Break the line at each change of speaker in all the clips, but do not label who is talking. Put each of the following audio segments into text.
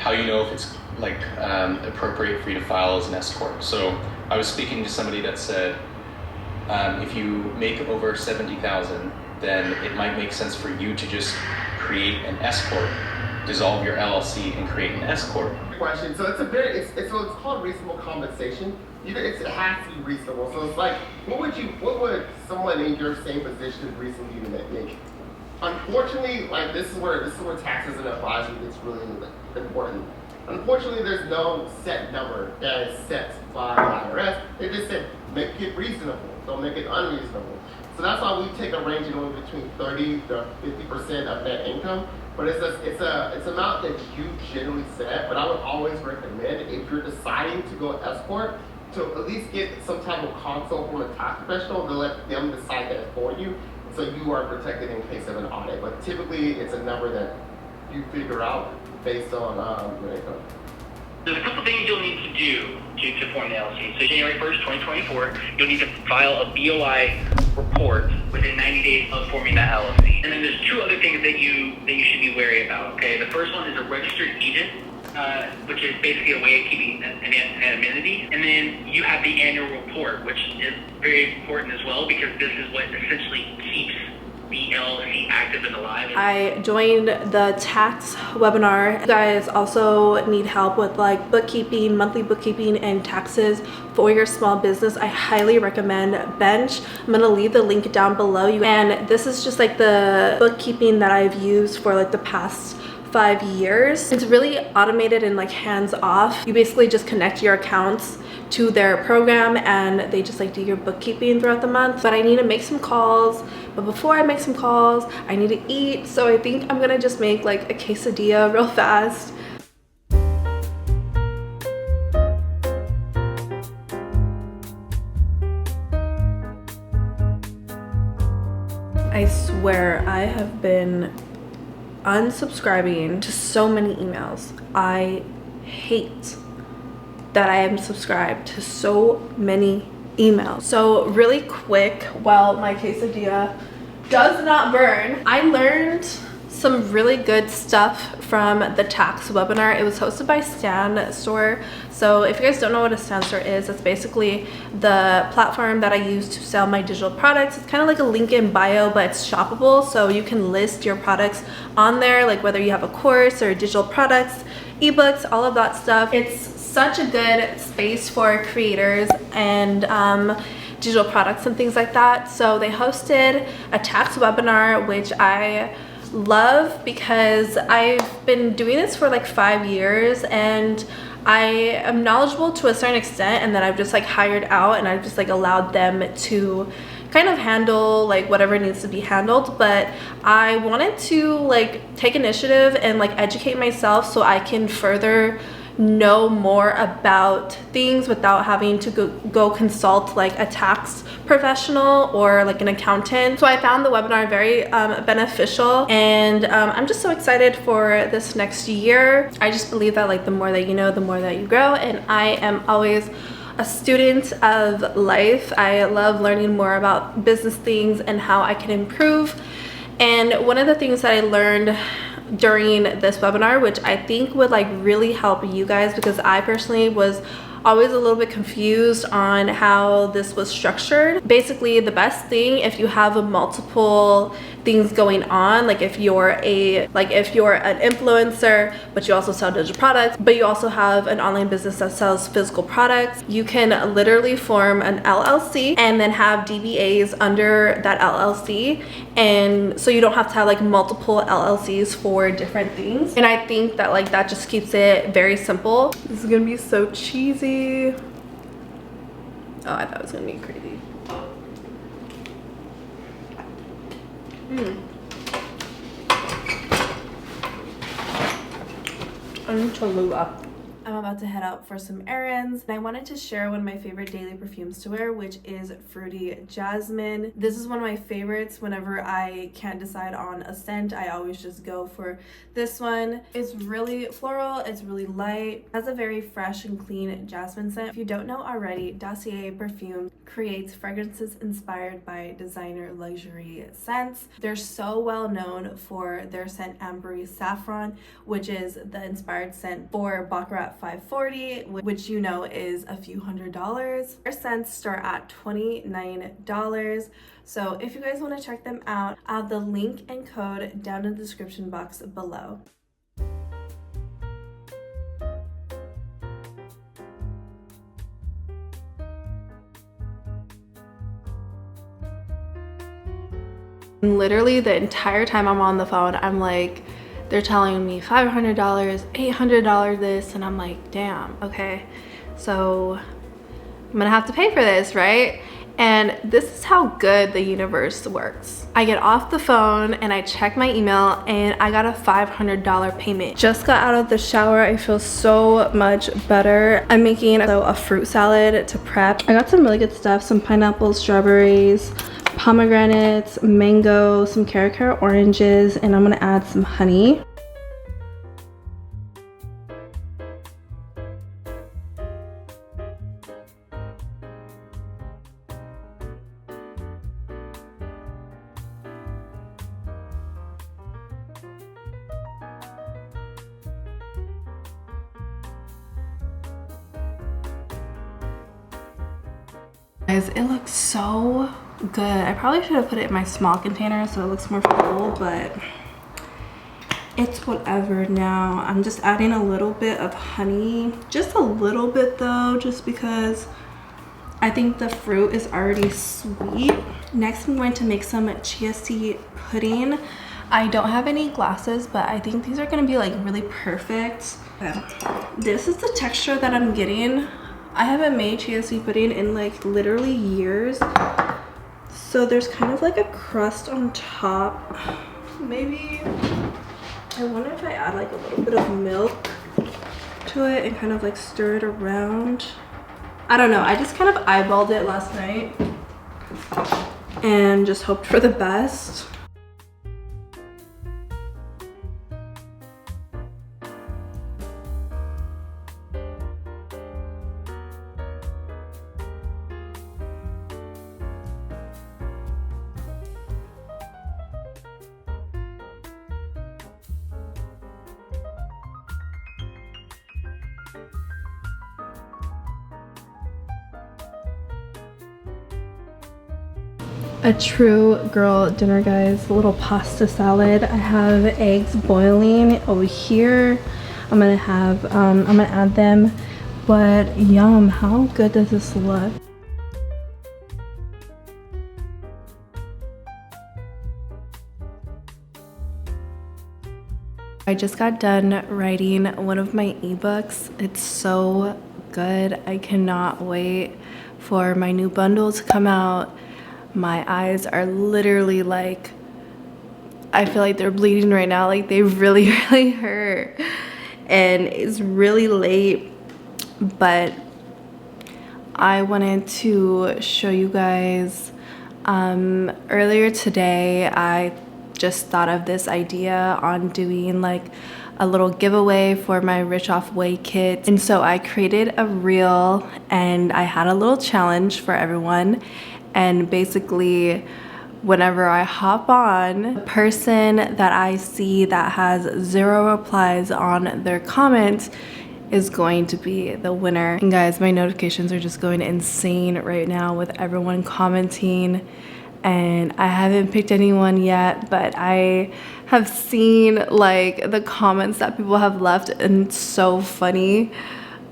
how you know if it's like appropriate for you to file as an S corp. So I was speaking to somebody that said if you make over 70,000, then it might make sense for you to just create an S corp, dissolve your LLC, and create an S corp.
Question. So it's called reasonable compensation. It has to be reasonable. So it's like, what would someone in your same position reasonably make? Unfortunately, like this is where taxes and advisory gets really important. Unfortunately, there's no set number that is set by the IRS. They just said make it reasonable, don't make it unreasonable. So that's why we take a range anywhere between 30 to 50% of net income. But it's an amount that you generally set. But I would always recommend, if you're deciding to go S corp, to at least get some type of consult from a tax professional to let them decide that for you, so you are protected in case of an audit. But typically, it's a number that you figure out based on your income.
There's a couple things you'll need to do to form the LLC. So January 1st, 2024, you'll need to file a BOI report within 90 days of forming that LLC. And then there's two other things that you should be wary about, okay? The first one is a registered agent, which is basically a way of keeping anonymity. And then you have the annual report, which is very important as well, because this is what essentially keeps the LLC active and alive.
I joined the tax webinar. You guys also need help with like bookkeeping, monthly bookkeeping and taxes for your small business. I highly recommend Bench. I'm gonna leave the link down below. And this is just like the bookkeeping that I've used for like the past 5 years. It's really automated and like hands off. You basically just connect your accounts to their program and they just like do your bookkeeping throughout the month. But I need to make some calls, but before I make some calls I need to eat, so I think I'm gonna just make like a quesadilla real fast. I swear I have been unsubscribing to so many emails. I hate that I am subscribed to so many emails. So really quick, while my quesadilla does not burn, I learned some really good stuff from the tax webinar. It was hosted by Stan Store. So if you guys don't know what a Stan Store is, it's basically the platform that I use to sell my digital products. It's kind of like a link in bio, but it's shoppable. So you can list your products on there, like whether you have a course or digital products, ebooks, all of that stuff. It's such a good space for creators and digital products and things like that. So they hosted a tax webinar, which I love because I've been doing this for like 5 years and I am knowledgeable to a certain extent, and then I've just like hired out and I've just like allowed them to kind of handle like whatever needs to be handled. But I wanted to like take initiative and like educate myself so I can further know more about things without having to go consult like a tax professional or like an accountant. So I found the webinar very beneficial, and I'm just so excited for this next year. I just believe that like the more that you know, the more that you grow, and I am always a student of life. I love learning more about business things and how I can improve. And one of the things that I learned during this webinar, which I think would like really help you guys, because I personally was always a little bit confused on how this was structured. Basically, the best thing, if you have multiple things going on, like if you're an influencer but you also sell digital products, but you also have an online business that sells physical products, you can literally form an LLC and then have DBAs under that LLC, and so you don't have to have like multiple LLCs for different things. And I think that like that just keeps it very simple. This is gonna be so cheesy. Oh, I thought it was gonna be crazy. I need Cholula. I'm about to head out for some errands, and I wanted to share one of my favorite daily perfumes to wear, which is Fruity Jasmine. This is one of my favorites. Whenever I can't decide on a scent, I always just go for this one. It's really floral, it's really light, it has a very fresh and clean jasmine scent. If you don't know already, Dossier Perfume creates fragrances inspired by designer luxury scents. They're so well known for their scent Ambery Saffron, which is the inspired scent for Baccarat 540, which you know is a few $100s. Their scents start at $29. So if you guys want to check them out, I'll have the link and code down in the description box below. Literally the entire time I'm on the phone, I'm like, they're telling me $500, $800 this, and I'm like, damn, okay, so I'm gonna have to pay for this, right? And this is how good the universe works. I get off the phone and I check my email and I got a $500 payment. Just got out of the shower. I feel so much better. I'm making a fruit salad to prep. I got some really good stuff, some pineapples, strawberries, pomegranates, mango, some caracara oranges, and I'm gonna add some honey. Guys, it looks so good. I probably should have put it in my small container so it looks more full, but it's whatever now. I'm just adding a little bit of honey, just a little bit though, just because I think the fruit is already sweet. Next, I'm going to make some chia seed pudding. I don't have any glasses, but I think these are gonna be like really perfect. Okay. This is the texture that I'm getting. I haven't made chia seed pudding in like literally years. So there's kind of like a crust on top. Maybe, I wonder if I add like a little bit of milk to it and kind of like stir it around. I don't know, I just kind of eyeballed it last night and just hoped for the best. A true girl dinner, guys. A little pasta salad. I have eggs boiling over here. I'm gonna add them, but yum, how good does this look? I just got done writing one of my ebooks. It's so good. I cannot wait for my new bundle to come out. My eyes are literally like, I feel like they're bleeding right now. Like they really, really hurt. And it's really late, but I wanted to show you guys. Earlier today, I just thought of this idea on doing like a little giveaway for my Rich Off Way kit. And so I created a reel and I had a little challenge for everyone. And basically, whenever I hop on, the person that I see that has 0 replies on their comments is going to be the winner. And guys, my notifications are just going insane right now with everyone commenting. And I haven't picked anyone yet, but I have seen like the comments that people have left, and it's so funny.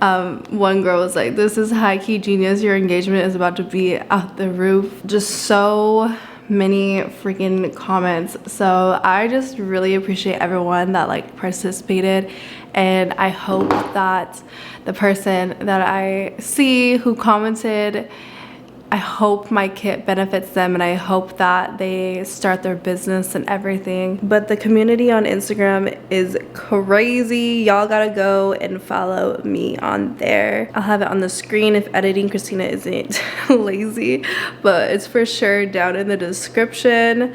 One girl was like, this is high-key genius, your engagement is about to be out the roof. Just so many freaking comments. So I just really appreciate everyone that like participated, and I hope that the person that I see who commented, I hope my kit benefits them and I hope that they start their business and everything. But the community on Instagram is crazy. Y'all gotta go and follow me on there. I'll have it on the screen if editing Christina isn't lazy, but it's for sure down in the description.